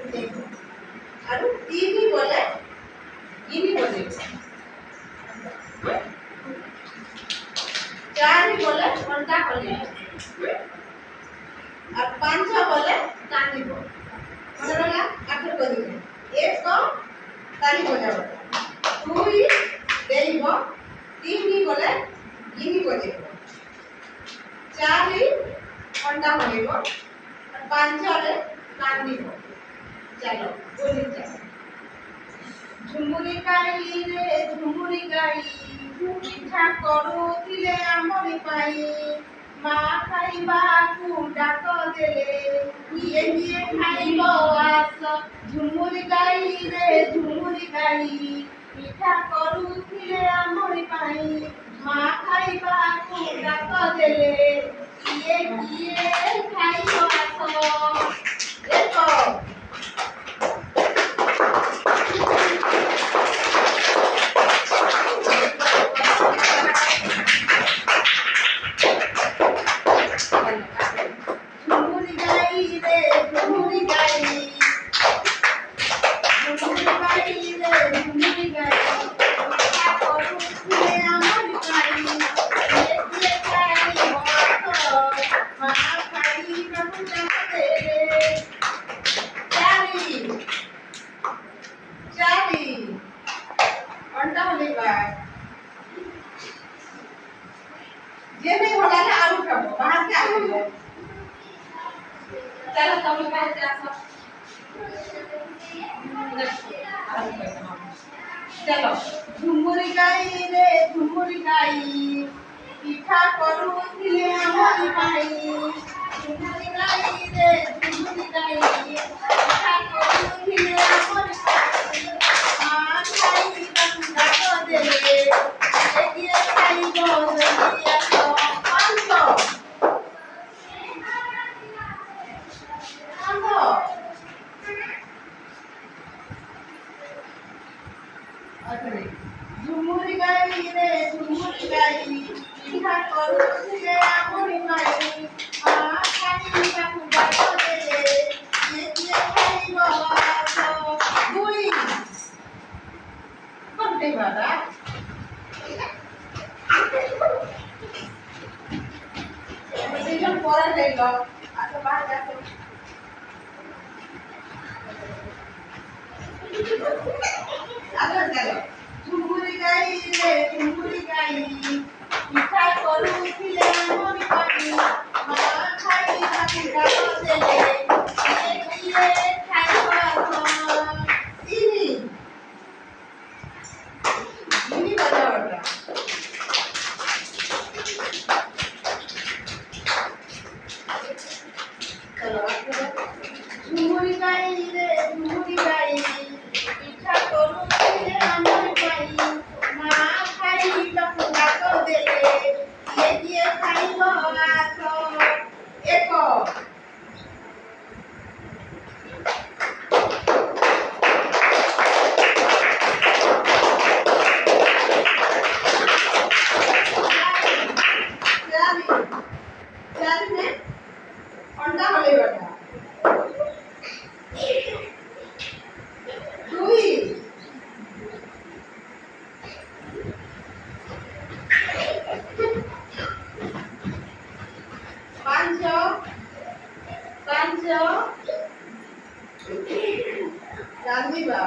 आरो तीन बोले गिनी बजे चार बोले घंटा हले और पांच बोले कानिबो मन रहा आठर करिवे एक ताली बजाबो दुई देइबो तीन बोले गिनी बजेबो चार घंटा हलेबो और पांच रे कानिबो चलो बोली चलो झुमुरी गाई रे झुमुरी गाई पिठा करुथिले आमरी पाई मा खाइबाकू डाक देले किए किए खाइबो आस झुमुरी गाई रे झुमुरी गाई पिठा करुथिले आमरी पाई मा खाइबाकू डाक देले किए किए खाइबो आस देखो झुमुरी गाई रे झुमुरी गाई झुमुरी गाई रे झुमुरी गाई पिठा करुथिले आमरी पाई किए किए खाइबो आस मा खाइबाकू डाक देले चारी चारी घंटा होलेबा जे नहीं होला ना आलू खाबो बाहर के आलू चलो तुम बाहर से आसो चलो झुमुरी गाई रे झुमुरी गाई पिठा करुथिले आमरी पाई झुमुरी गाई रे झुमुरी गाई पिठा करुथिले आमरी पाई आ खाई डाक देले एकिए खाइबो जल्दी आसो आसो झुमुरी गाई रे झुमुरी गाई पिठा करुथिले आमरी पाई मा खाइबाकू डाक देले किए खाइबो आस दुई कोनटे बाबा देखो परे ले लो आसो बाहर जाओ आगे चलो झुमुरी गाई रे झुमुरी गाई पिठा करुथिले आमरी पाई मा खाइबाकू डाक देले किए किए खाइबो आस इनी इनी बजावटा चलो झुमुरी गाई रे झुमुरी गाई पिठा करुथिले आमरी पाई मा खाइबाकू डाक देले किए किए खाइबो आस एक चारी चारी में घंटा हलेबा दुई पांच पांच रांधिबा